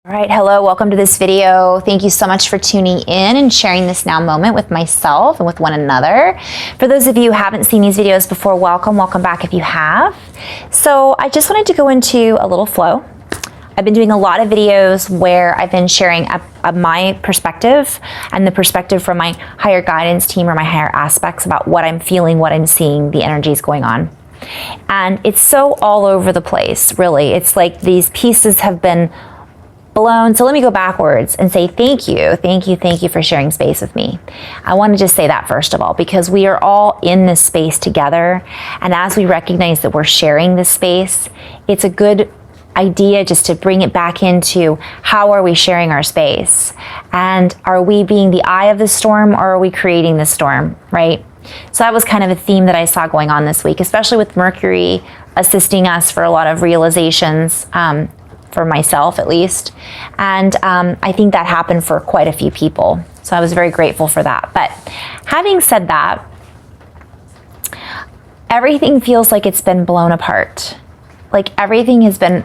All right, hello, welcome to this video. Thank you so much for tuning in and sharing this now moment with myself and with one another. For those of you who haven't seen these videos before, welcome back if you have. So I just wanted to go into a little flow. I've been doing a lot of videos where I've been sharing my perspective and the perspective from my higher guidance team or my higher aspects about what I'm feeling, what I'm seeing, the energies going on. And it's so all over the place, really. It's like these pieces have been blown. So let me go backwards and say thank you for sharing space with me. I want to just say that first of all, because we are all in this space together. And as we recognize that we're sharing this space, it's a good idea just to bring it back into how are we sharing our space? And are we being the eye of the storm, or are we creating the storm, right? So that was kind of a theme that I saw going on this week, especially with Mercury assisting us for a lot of realizations, for myself at least. And I think that happened for quite a few people. So I was very grateful for that. But having said that, everything feels like it's been blown apart. Like everything has been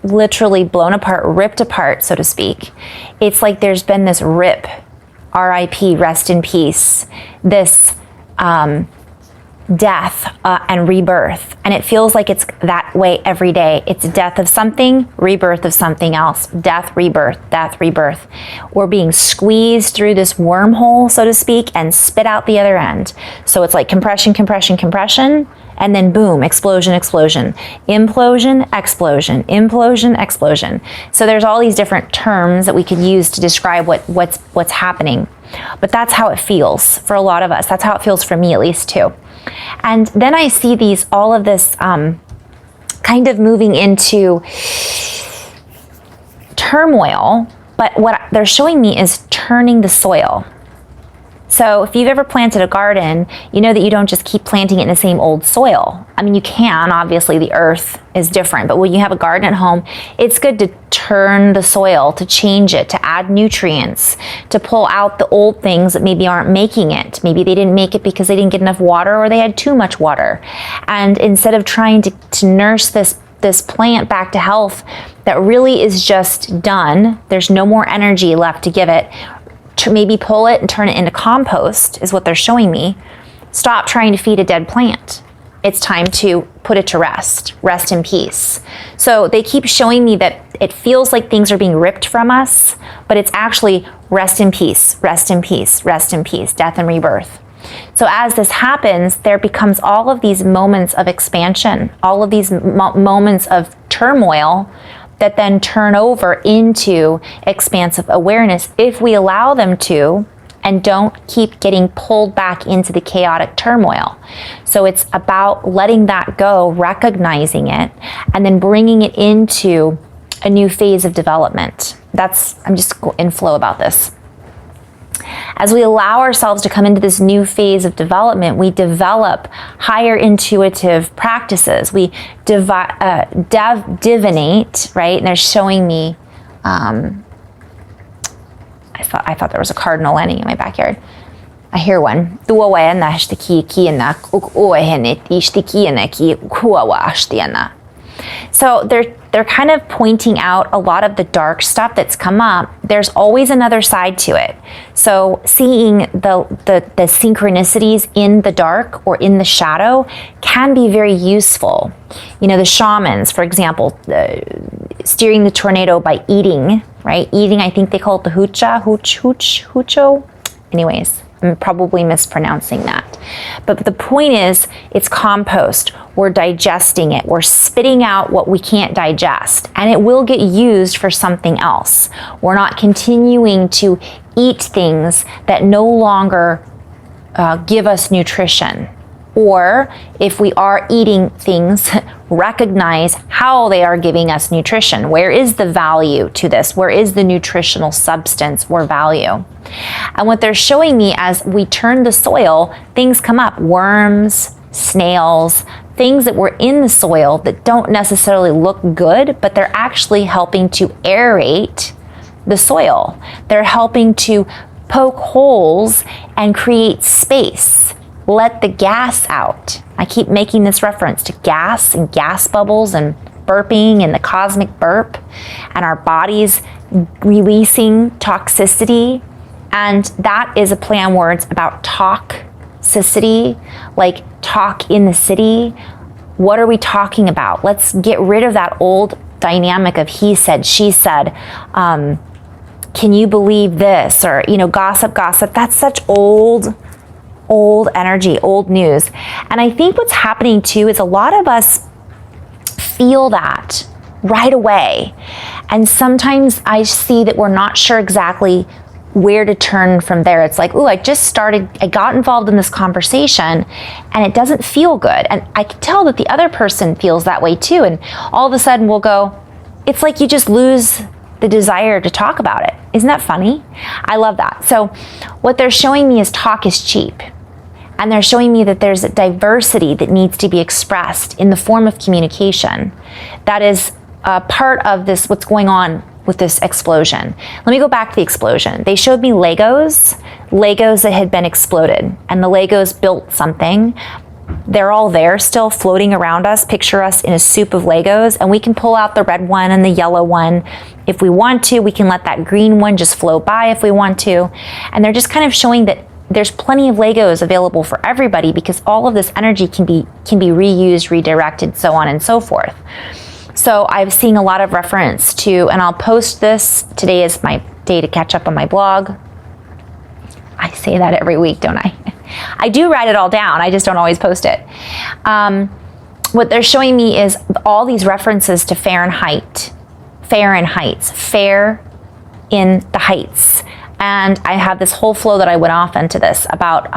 literally blown apart, ripped apart, so to speak. It's like there's been this rip, RIP, rest in peace, this death and rebirth. And it feels like it's that way every day. It's death of something, rebirth of something else, death, rebirth, death, rebirth. We're being squeezed through this wormhole, so to speak, and spit out the other end. So it's like compression, compression, compression, and then boom, explosion, explosion, implosion, explosion, implosion, explosion. So there's all these different terms that we could use to describe what's happening. But that's how it feels for a lot of us. That's how it feels for me, at least, too. And then I see all of this kind of moving into turmoil, but what they're showing me is turning the soil. So if you've ever planted a garden, you know that you don't just keep planting it in the same old soil. I mean, you can, obviously the earth is different, but when you have a garden at home, it's good to turn the soil, to change it, to add nutrients, to pull out the old things that maybe aren't making it. Maybe they didn't make it because they didn't get enough water, or they had too much water. And instead of trying to nurse this plant back to health that really is just done, there's no more energy left to give it, to maybe pull it and turn it into compost is what they're showing me. Stop trying to feed a dead plant. It's time to put it to rest in peace. So they keep showing me that it feels like things are being ripped from us, but it's actually rest in peace, rest in peace, rest in peace, death and rebirth. So as this happens, there becomes all of these moments of expansion, all of these moments of turmoil that then turn over into expansive awareness if we allow them to, and don't keep getting pulled back into the chaotic turmoil. So it's about letting that go, recognizing it, and then bringing it into a new phase of development. I'm just in flow about this. As we allow ourselves to come into this new phase of development, we develop higher intuitive practices. We divinate, right? And they're showing me, I thought there was a cardinal landing in my backyard. I hear one. So they're kind of pointing out a lot of the dark stuff that's come up. There's always another side to it. So seeing the synchronicities in the dark or in the shadow can be very useful. You know, the shamans, for example, steering the tornado by eating, right? Eating, I think they call it the hucho. Anyways, I'm probably mispronouncing that. But the point is, it's compost. We're digesting it. We're spitting out what we can't digest, and it will get used for something else. We're not continuing to eat things that no longer give us nutrition. Or if we are eating things, recognize how they are giving us nutrition. Where is the value to this? Where is the nutritional substance or value? And what they're showing me as we turn the soil, things come up. Worms, snails, things that were in the soil that don't necessarily look good, but they're actually helping to aerate the soil. They're helping to poke holes and create space. Let the gas out. I keep making this reference to gas and gas bubbles and burping and the cosmic burp, and our bodies releasing toxicity. And that is a play on words about toxicity, like talk in the city. What are we talking about? Let's get rid of that old dynamic of he said, she said, can you believe this? Or, gossip. That's such old energy, old news. And I think what's happening too is a lot of us feel that right away. And sometimes I see that we're not sure exactly where to turn from there. It's like, I got involved in this conversation and it doesn't feel good. And I can tell that the other person feels that way too. And all of a sudden we'll go, it's like you just lose the desire to talk about it. Isn't that funny? I love that. So what they're showing me is talk is cheap. And they're showing me that there's a diversity that needs to be expressed in the form of communication. That is a part of this, what's going on with this explosion. Let me go back to the explosion. They showed me Legos that had been exploded, and the Legos built something. They're all there still floating around us. Picture us in a soup of Legos, and we can pull out the red one and the yellow one if we want to. We can let that green one just float by if we want to. And they're just kind of showing that there's plenty of Legos available for everybody because all of this energy can be reused, redirected, so on and so forth. So I'm seeing a lot of reference to, and I'll post this. Today is my day to catch up on my blog. I say that every week, don't I? I do write it all down. I just don't always post it. What they're showing me is all these references to Fahrenheit, fair in the heights. And I have this whole flow that I went off into this about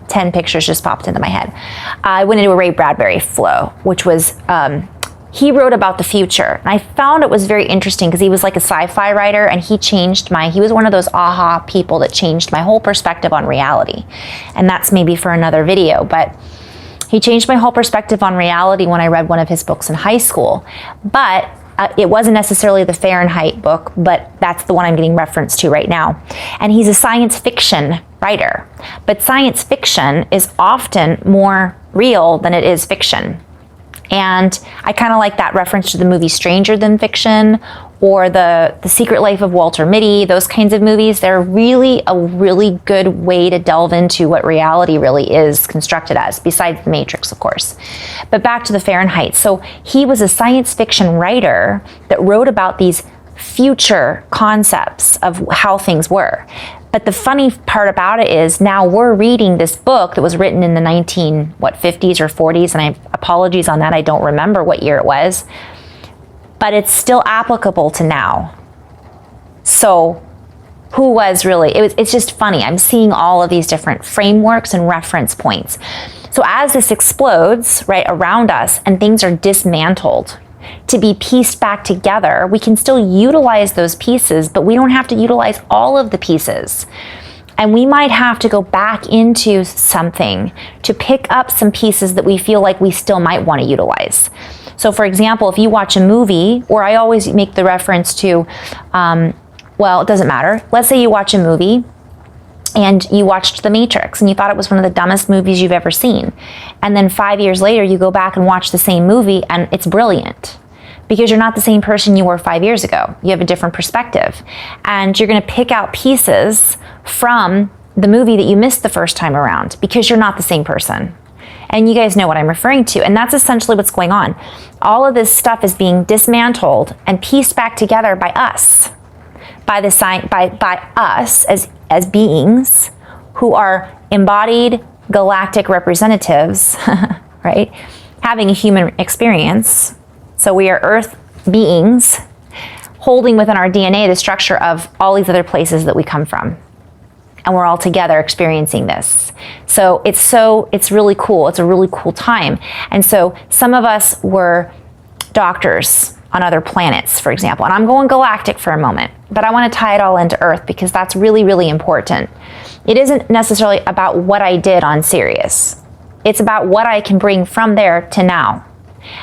10 pictures just popped into my head. I went into a Ray Bradbury flow, which was, he wrote about the future. And I found it was very interesting because he was like a sci-fi writer, and he was one of those aha people that changed my whole perspective on reality. And that's maybe for another video, but he changed my whole perspective on reality when I read one of his books in high school. But it wasn't necessarily the Fahrenheit book, but that's the one I'm getting reference to right now. And he's a science fiction writer. But science fiction is often more real than it is fiction. And I kind of like that reference to the movie Stranger Than Fiction or the Secret Life of Walter Mitty, those kinds of movies. They're really a really good way to delve into what reality really is constructed as, besides the Matrix, of course. But back to the Fahrenheit. So he was a science fiction writer that wrote about these future concepts of how things were. But the funny part about it is now we're reading this book that was written in the 50s or 40s, and apologies on that, I don't remember what year it was, but it's still applicable to now. So who was really, it's just funny. I'm seeing all of these different frameworks and reference points. So as this explodes right around us and things are dismantled to be pieced back together, we can still utilize those pieces, but we don't have to utilize all of the pieces. And we might have to go back into something to pick up some pieces that we feel like we still might want to utilize. So for example, if you watch a movie, or I always make the reference to, it doesn't matter. Let's say you watch a movie and you watched The Matrix and you thought it was one of the dumbest movies you've ever seen. And then 5 years later, you go back and watch the same movie and it's brilliant because you're not the same person you were 5 years ago. You have a different perspective. And you're gonna pick out pieces from the movie that you missed the first time around because you're not the same person. And you guys know what I'm referring to. And that's essentially what's going on. All of this stuff is being dismantled and pieced back together by us, by us as beings who are embodied galactic representatives, right? Having a human experience. So we are Earth beings holding within our DNA the structure of all these other places that we come from. And we're all together experiencing this. So it's really cool. It's a really cool time. And so some of us were doctors on other planets, for example. And I'm going galactic for a moment, but I want to tie it all into Earth because that's really, really important. It isn't necessarily about what I did on Sirius. It's about what I can bring from there to now.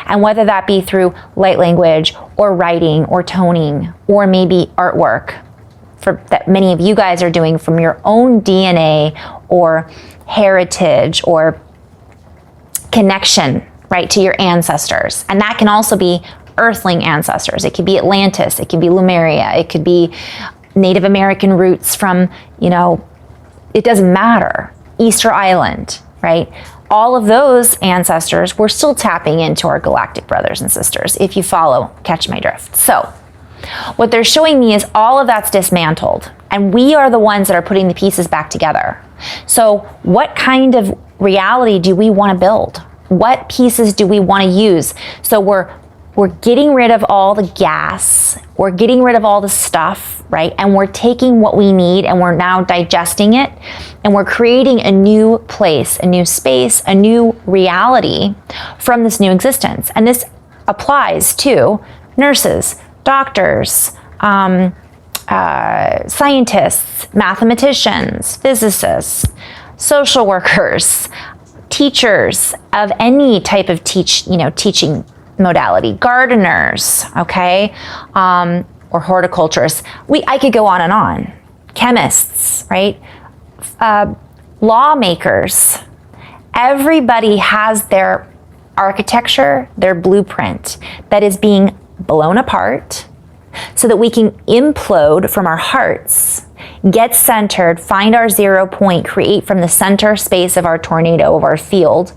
And whether that be through light language or writing or toning or maybe artwork that many of you guys are doing from your own DNA or heritage or connection right, to your ancestors. And that can also be earthling ancestors. It could be Atlantis, it could be Lemuria, it could be Native American roots from, you know, it doesn't matter. Easter Island, right? All of those ancestors, we're still tapping into our galactic brothers and sisters, if you follow, catch my drift. So what they're showing me is all of that's dismantled, and we are the ones that are putting the pieces back together. So what kind of reality do we want to build? What pieces do we want to use? So we're getting rid of all the gas, we're getting rid of all the stuff, right? And we're taking what we need and we're now digesting it, and we're creating a new place, a new space, a new reality from this new existence. And this applies to nurses, doctors, scientists, mathematicians, physicists, social workers, teachers of any type of teaching modality, gardeners, okay, or horticulturists. I could go on and on. Chemists, right? Lawmakers. Everybody has their architecture, their blueprint that is being blown apart so that we can implode from our hearts, get centered, find our 0 point, create from the center space of our tornado, of our field,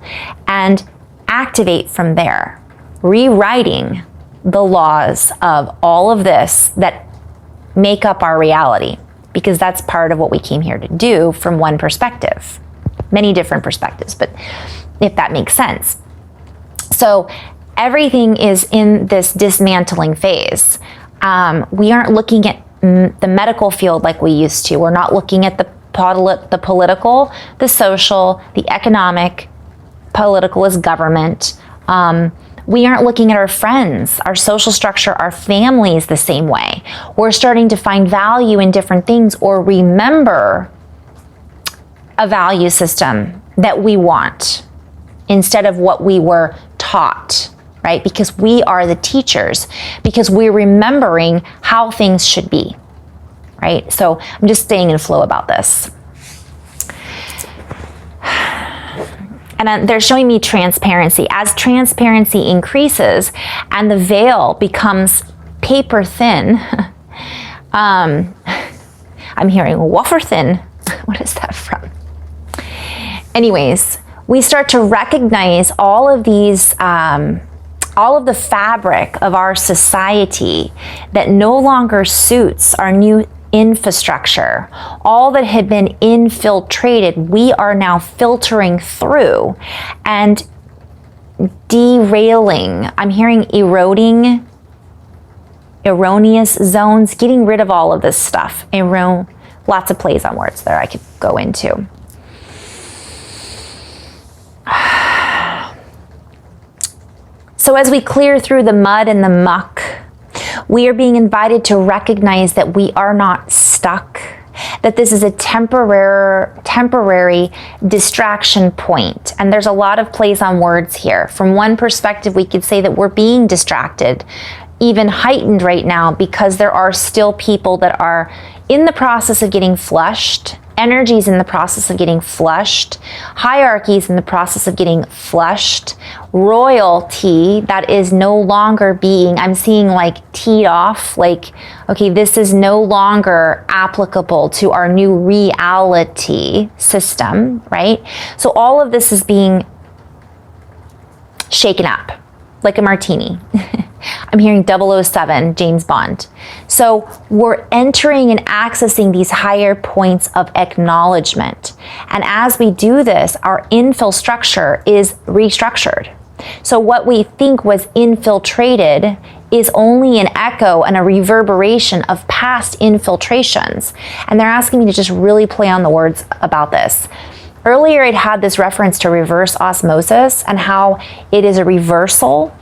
and activate from there, rewriting the laws of all of this that make up our reality, because that's part of what we came here to do from one perspective, many different perspectives, but if that makes sense. So everything is in this dismantling phase. We aren't looking at the medical field like we used to. We're not looking at the political, the social, the economic. Political is government. We aren't looking at our friends, our social structure, our families the same way. We're starting to find value in different things, or remember a value system that we want instead of what we were taught, right? Because we are the teachers, because we're remembering how things should be, right? So I'm just staying in flow about this. And they're showing me transparency. As transparency increases and the veil becomes paper thin, I'm hearing wafer thin. What is that from? Anyways, we start to recognize all of these, all of the fabric of our society that no longer suits our new infrastructure. All that had been infiltrated, we are now filtering through and derailing. I'm hearing eroding, erroneous zones, getting rid of all of this stuff. Lots of plays on words there I could go into. So as we clear through the mud and the muck, we are being invited to recognize that we are not stuck, that this is a temporary distraction point. And there's a lot of plays on words here. From one perspective, we could say that we're being distracted, even heightened right now, because there are still people that are in the process of getting flushed. Energies in the process of getting flushed, hierarchies in the process of getting flushed, royalty that is no longer being, I'm seeing like teed off, like, okay, this is no longer applicable to our new reality system, right? So all of this is being shaken up like a martini. I'm hearing 007, James Bond. So we're entering and accessing these higher points of acknowledgement. And as we do this, our infill structure is restructured. So what we think was infiltrated is only an echo and a reverberation of past infiltrations. And they're asking me to just really play on the words about this. Earlier, I'd had this reference to reverse osmosis and how it is a reversal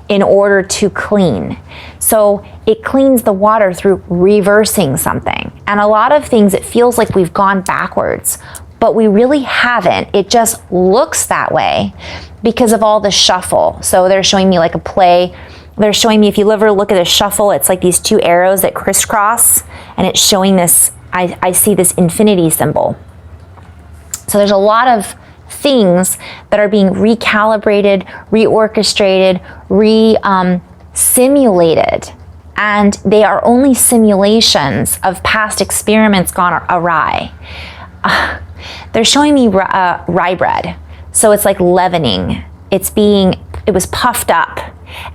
in order to clean. So it cleans the water through reversing something. And a lot of things, it feels like we've gone backwards, but we really haven't. It just looks that way because of all the shuffle. So they're showing me like a play. They're showing me, if you ever look at a shuffle, it's like these two arrows that crisscross, and it's showing this, I see this infinity symbol. So there's a lot of things that are being recalibrated, reorchestrated, simulated. And they are only simulations of past experiments gone awry. They're showing me rye bread. So it's like leavening. It was puffed up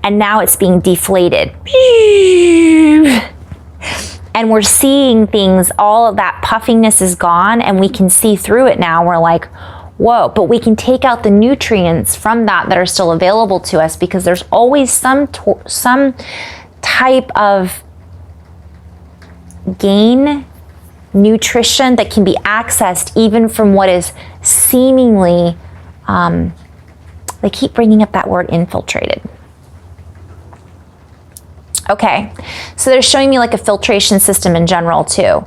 and now it's being deflated. And we're seeing things, all of that puffiness is gone and we can see through it now. We're like, whoa, but we can take out the nutrients from that are still available to us, because there's always some type of gain, nutrition that can be accessed even from what is seemingly, they keep bringing up that word, infiltrated. Okay, so they're showing me like a filtration system in general too.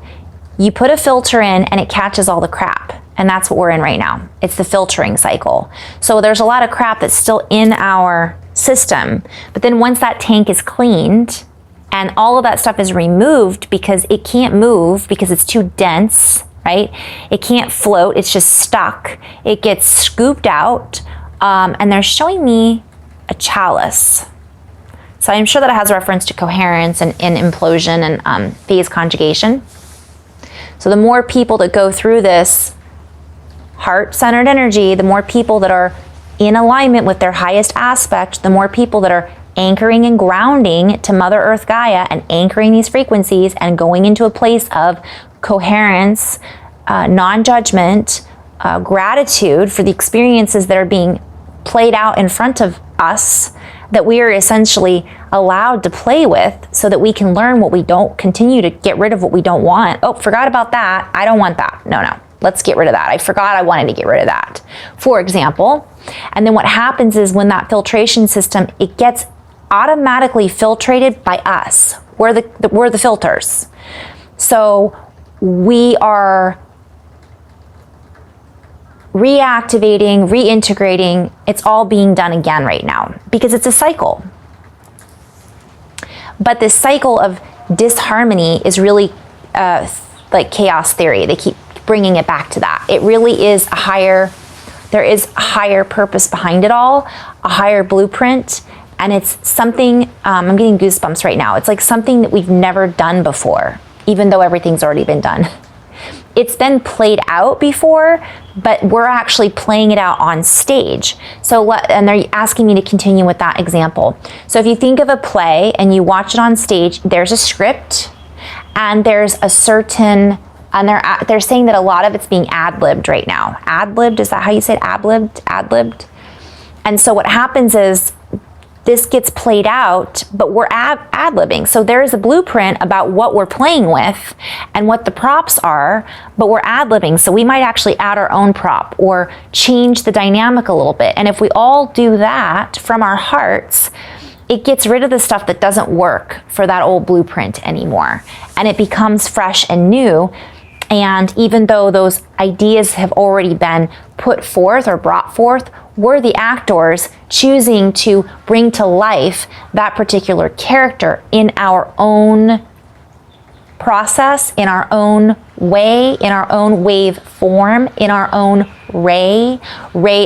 You put a filter in and it catches all the crap. And that's what we're in right now. It's the filtering cycle. So there's a lot of crap that's still in our system. But then once that tank is cleaned and all of that stuff is removed, because it can't move because it's too dense, right? It can't float, it's just stuck. It gets scooped out. And they're showing me a chalice. So I'm sure that it has reference to coherence and implosion and phase conjugation. So the more people that go through this heart-centered energy, the more people that are in alignment with their highest aspect, the more people that are anchoring and grounding to Mother Earth Gaia and anchoring these frequencies and going into a place of coherence, non-judgment, gratitude for the experiences that are being played out in front of us, that we are essentially allowed to play with so that we can learn what we don't, continue to get rid of what we don't want. Oh, forgot about that. I don't want that. No, let's get rid of that. I forgot I wanted to get rid of that, for example. And then what happens is when that filtration system, it gets automatically filtrated by us. We're the filters. So we are reactivating, reintegrating. It's all being done again right now because it's a cycle. But this cycle of disharmony is really like chaos theory. They keep bringing it back to that. It really is there is a higher purpose behind it all, a higher blueprint. And it's something, I'm getting goosebumps right now. It's like something that we've never done before, even though everything's already been done. It's been played out before, but we're actually playing it out on stage. And they're asking me to continue with that example. So if you think of a play and you watch it on stage, there's a script and there's a certain, and they're saying that a lot of it's being ad-libbed right now. Ad-libbed, is that how you say it? Ad-libbed? Ad-libbed? And so what happens is this gets played out, but we're ad-libbing. So there is a blueprint about what we're playing with and what the props are, but we're ad-libbing. So we might actually add our own prop or change the dynamic a little bit. And if we all do that from our hearts, it gets rid of the stuff that doesn't work for that old blueprint anymore. And it becomes fresh and new. And even though those ideas have already been put forth or brought forth, we're the actors choosing to bring to life that particular character in our own process, in our own way, in our own wave form, in our own ray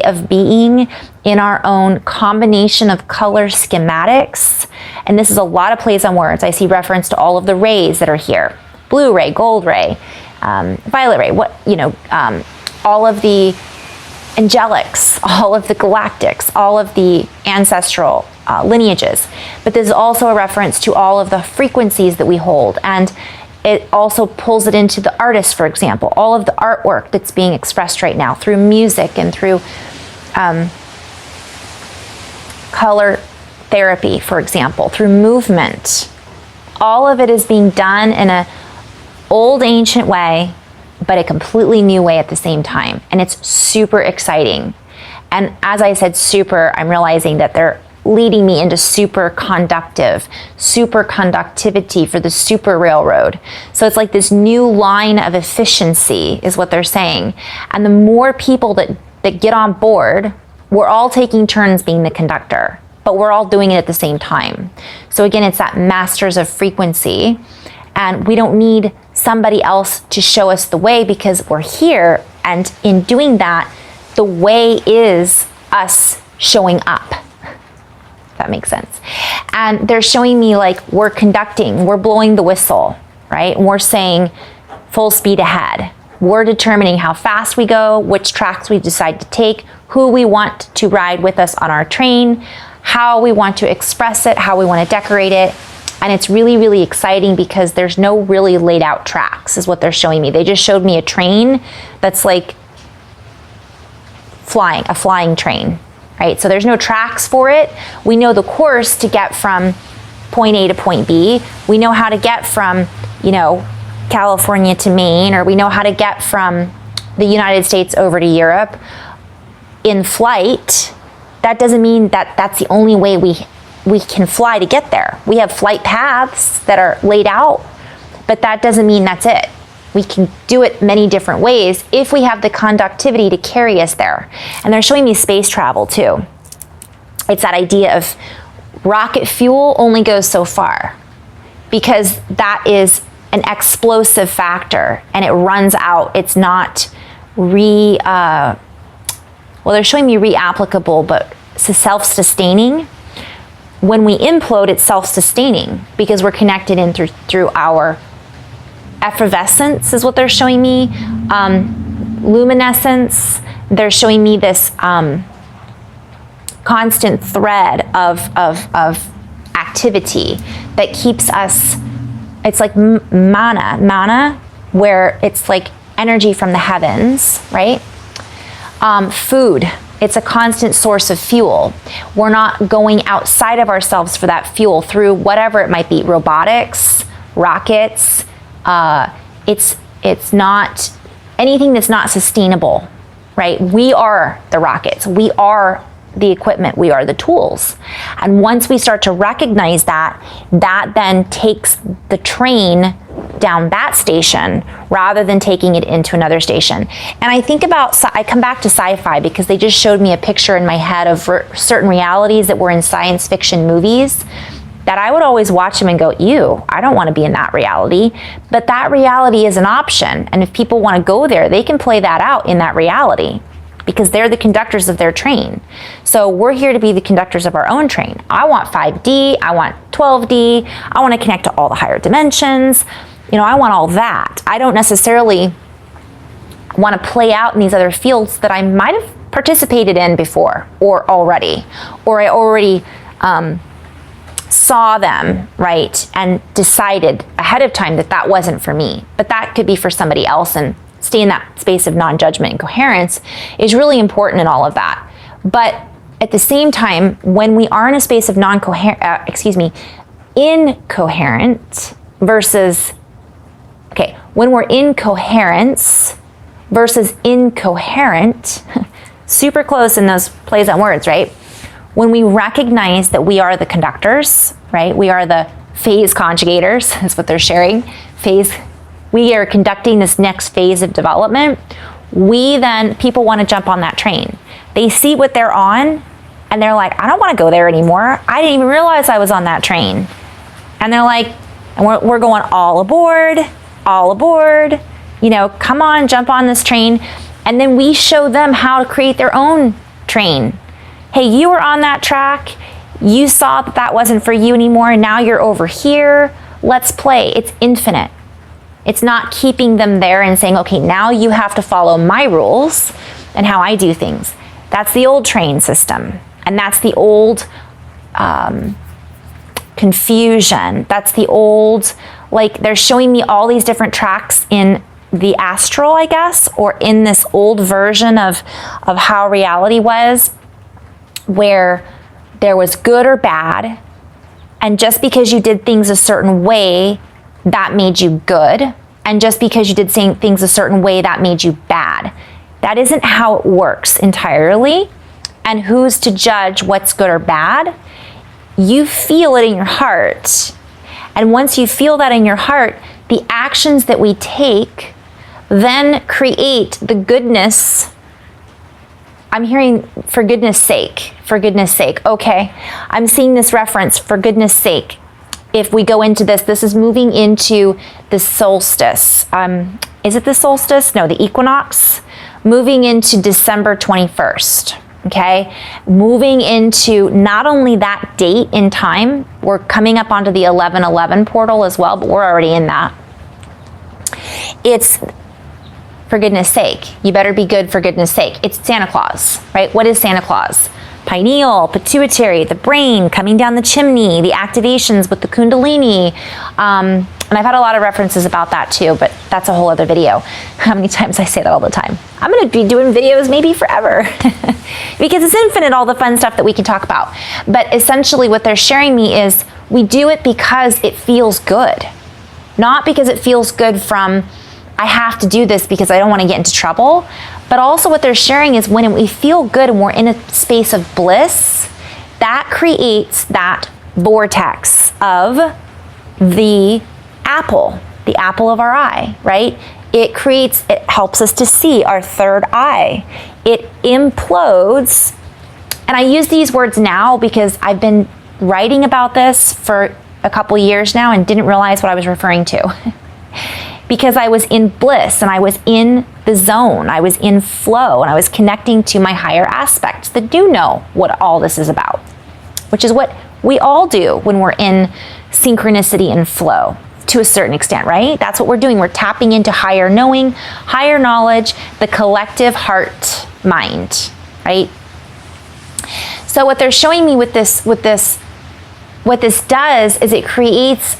of being, in our own combination of color schematics. And this is a lot of plays on words. I see reference to all of the rays that are here. Blue ray, gold ray, violet ray, all of the angelics, all of the galactics, all of the ancestral lineages. But there's also a reference to all of the frequencies that we hold. And it also pulls it into the artist, for example, all of the artwork that's being expressed right now through music and through color therapy, for example, through movement. All of it is being done in a old ancient way, but a completely new way at the same time. And it's super exciting. And as I said, super, I'm realizing that they're leading me into super conductive, super conductivity for the super railroad. So it's like this new line of efficiency is what they're saying. And the more people that get on board, we're all taking turns being the conductor, but we're all doing it at the same time. So again, it's that masters of frequency. And we don't need somebody else to show us the way because we're here. And in doing that, the way is us showing up. If that makes sense. And they're showing me like we're conducting, we're blowing the whistle, right? And we're saying full speed ahead. We're determining how fast we go, which tracks we decide to take, who we want to ride with us on our train, how we want to express it, how we want to decorate it. And it's really, really exciting because there's no really laid out tracks is what they're showing me. They just showed me a train that's like a flying train, right? So there's no tracks for it. We know the course to get from point A to point B. We know how to get from, you know, California to Maine, or we know how to get from the United States over to Europe in flight. That doesn't mean that that's the only way we can fly to get there. We have flight paths that are laid out, but that doesn't mean that's it. We can do it many different ways if we have the conductivity to carry us there. And they're showing me space travel too. It's that idea of rocket fuel only goes so far because that is an explosive factor and it runs out. It's not well, they're showing me reapplicable, but self-sustaining. When we implode, it's self-sustaining because we're connected in through our effervescence is what they're showing me. Luminescence. They're showing me this constant thread of activity that keeps us. It's like mana, where it's like energy from the heavens, right? Food. It's a constant source of fuel. We're not going outside of ourselves for that fuel through whatever it might be, robotics, rockets. It's not anything that's not sustainable, right? We are the rockets. We are the equipment. We are the tools. And once we start to recognize that, that then takes the train down that station rather than taking it into another station. And I think about, I come back to sci-fi because they just showed me a picture in my head of certain realities that were in science fiction movies that I would always watch them and go, ew, I don't want to be in that reality. But that reality is an option. And if people want to go there, they can play that out in that reality because they're the conductors of their train. So we're here to be the conductors of our own train. I want 5D, I want 12D, I want to connect to all the higher dimensions. You know, I want all that. I don't necessarily want to play out in these other fields that I might have participated in before or I already saw them, right, and decided ahead of time that that wasn't for me. But that could be for somebody else, and stay in that space of non-judgment and coherence is really important in all of that. But at the same time, when we are in a space of incoherent versus when we're in coherence versus incoherent, super close in those plays on words, right? When we recognize that we are the conductors, right? We are the phase conjugators, that's what they're sharing. We are conducting this next phase of development. People want to jump on that train. They see what they're on and they're like, I don't want to go there anymore. I didn't even realize I was on that train. And they're like, and we're going all aboard, you know, come on, jump on this train. And then we show them how to create their own train. Hey, you were on that track. You saw that that wasn't for you anymore. And now you're over here. Let's play. It's infinite. It's not keeping them there and saying, okay, now you have to follow my rules and how I do things. That's the old train system. And that's the old confusion. That's the old, like they're showing me all these different tracks in the astral, I guess, or in this old version of how reality was, where there was good or bad. And just because you did things a certain way, that made you good. And just because you did things a certain way, that made you bad. That isn't how it works entirely. And who's to judge what's good or bad? You feel it in your heart. And once you feel that in your heart, the actions that we take then create the goodness. I'm hearing for goodness sake, Okay, I'm seeing this reference, for goodness sake. If we go into this is moving into the solstice. Is it the solstice? No, the equinox. moving into December 21st. Okay, moving into not only that date in time, we're coming up onto the 11/11 portal as well, but we're already in that. It's, for goodness sake, you better be good for goodness sake. It's Santa Claus, right? What is Santa Claus? Pineal, pituitary, the brain coming down the chimney, the activations with the Kundalini. And I've had a lot of references about that too, but that's a whole other video. How many times I say that all the time. I'm gonna be doing videos maybe forever because it's infinite, all the fun stuff that we can talk about. But essentially what they're sharing me is we do it because it feels good. Not because it feels good from, I have to do this because I don't want to get into trouble. But also what they're sharing is when we feel good and we're in a space of bliss, that creates that vortex of the apple of our eye, right? It helps us to see our third eye. It implodes. And I use these words now because I've been writing about this for a couple years now and didn't realize what I was referring to. Because I was in bliss and I was in the zone, I was in flow, and I was connecting to my higher aspects that do know what all this is about, which is what we all do when we're in synchronicity and flow to a certain extent, right? That's what we're doing. We're tapping into higher knowing, higher knowledge, the collective heart mind, right? So what they're showing me with this, what this does is it creates,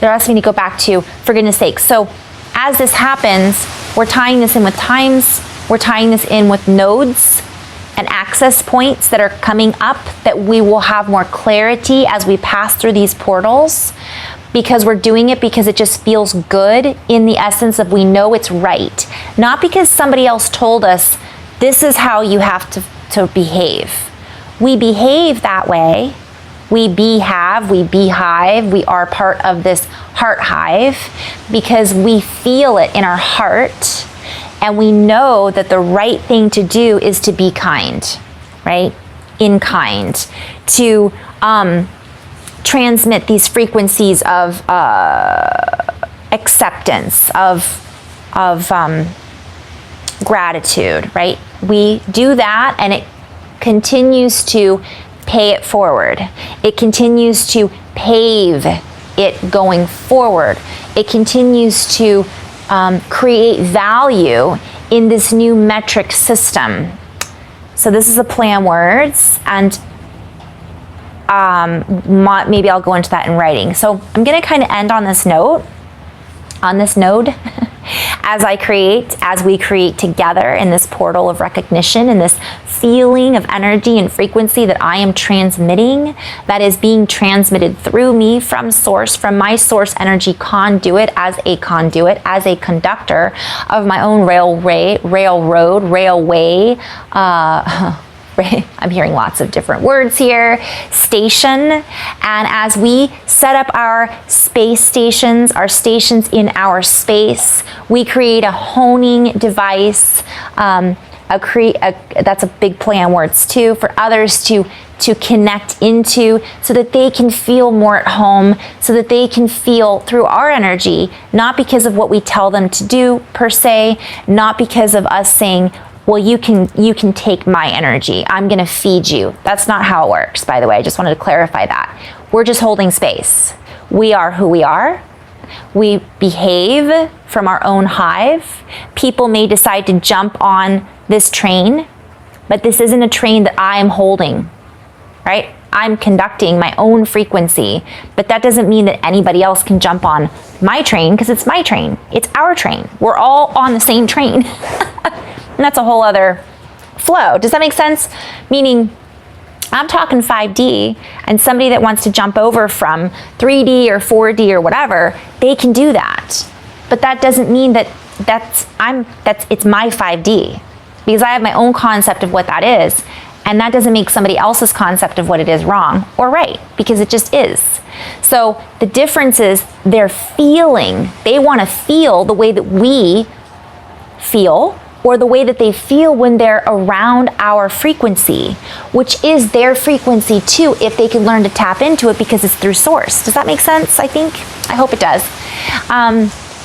they're asking me to go back to, for goodness sake. So as this happens, we're tying this in with times, we're tying this in with nodes and access points that are coming up that we will have more clarity as we pass through these portals, because we're doing it because it just feels good in the essence of we know it's right. Not because somebody else told us this is how you have to behave. We behave that way. We beehive, we are part of this heart hive because we feel it in our heart and we know that the right thing to do is to be kind, right? In kind, to transmit these frequencies of acceptance, of gratitude, right? We do that and it continues to pay it forward. It continues to pave it going forward. It continues to create value in this new metric system. So this is a play on words, and maybe I'll go into that in writing. So I'm going to kind of end on this note, as we create together in this portal of recognition and this feeling of energy and frequency that I am transmitting, that is being transmitted through me from source, from my source energy conduit, as a conductor of my own railway, I'm hearing lots of different words here, station. And as we set up our space stations, our stations in our space, we create a honing device, that's a big play on words too, for others to connect into so that they can feel more at home, so that they can feel through our energy, not because of what we tell them to do per se, not because of us saying, well, you can take my energy, I'm gonna feed you. That's not how it works, by the way. I just wanted to clarify that. We're just holding space. We are who we are. We behave from our own hive. People may decide to jump on this train, but this isn't a train that I am holding, right? I'm conducting my own frequency, but that doesn't mean that anybody else can jump on my train because it's my train. It's our train. We're all on the same train. And that's a whole other flow. Does that make sense? Meaning, I'm talking 5D, and somebody that wants to jump over from 3D or 4D or whatever, they can do that. But that doesn't mean that it's my 5D, because I have my own concept of what that is, and that doesn't make somebody else's concept of what it is wrong or right, because it just is. So the difference is they're feeling. They want to feel the way that we feel, or the way that they feel when they're around our frequency, which is their frequency too, if they can learn to tap into it, because it's through source. Does that make sense? I hope it does.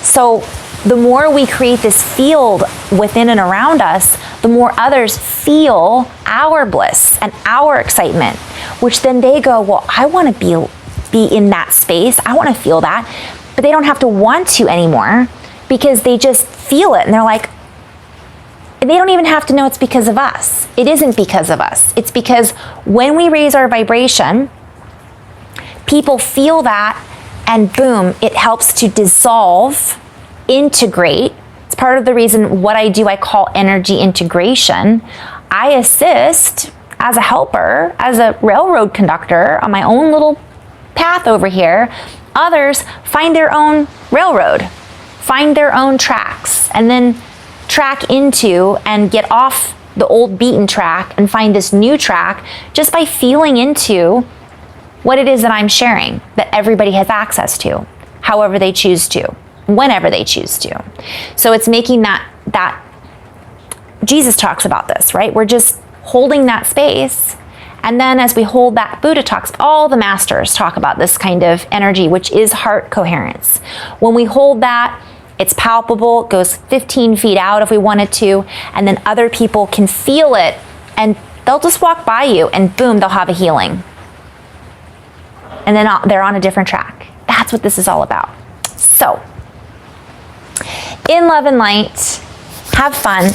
So the more we create this field within and around us, the more others feel our bliss and our excitement, which then they go, well, I want to be in that space. I want to feel that. But they don't have to want to anymore because they just feel it. And they're like, they don't even have to know it's because of us. It isn't because of us. It's because when we raise our vibration, people feel that, and boom, it helps to dissolve, integrate. It's part of the reason what I do, I call energy integration. I assist as a helper, as a railroad conductor on my own little path over here. Others find their own railroad, find their own tracks, and then track into and get off the old beaten track and find this new track just by feeling into what it is that I'm sharing, that everybody has access to, however they choose to, whenever they choose to. So it's making that Jesus talks about this, right? We're just holding that space. And then as we hold that, Buddha talks, all the masters talk about this kind of energy, which is heart coherence. When we hold that, it's palpable, it goes 15 feet out if we wanted to, and then other people can feel it, and they'll just walk by you, and boom, they'll have a healing. And then they're on a different track. That's what this is all about. So, in love and light, have fun.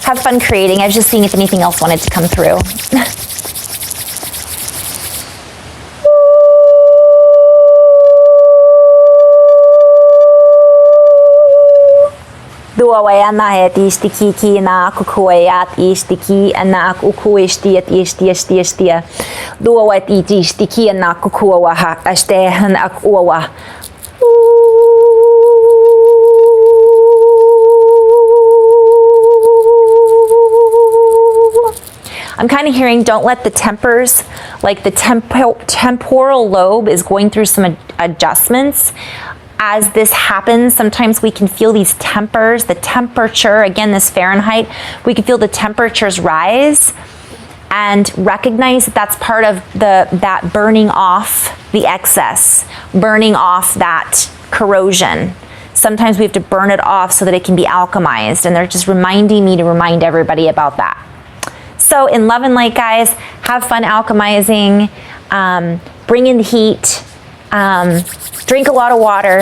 Have fun creating. I was just seeing if anything else wanted to come through. Duawayana het istiki na kukuayat istiki na kukuishtiat istiastia. Duawat istiki na kukuawa astehan akuawa. I'm kind of hearing, don't let the tempers, like the temporal lobe is going through some adjustments. As this happens, sometimes we can feel these tempers, the temperature, again, this Fahrenheit, we can feel the temperatures rise, and recognize that that's part of that burning off the excess, burning off that corrosion. Sometimes we have to burn it off so that it can be alchemized, and they're just reminding me to remind everybody about that. So in love and light, guys, have fun alchemizing, bring in the heat, drink a lot of water,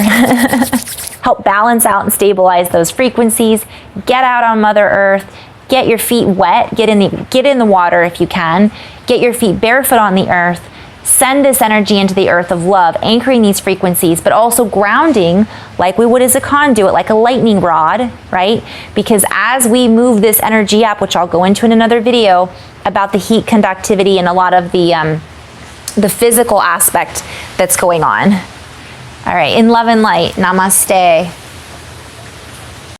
help balance out and stabilize those frequencies, get out on Mother Earth, get your feet wet, get in the water if you can, get your feet barefoot on the earth, send this energy into the earth of love, anchoring these frequencies, but also grounding like we would as a conduit, like a lightning rod, right? Because as we move this energy up, which I'll go into in another video about the heat conductivity and a lot of the physical aspect that's going on. All right, in love and light, namaste.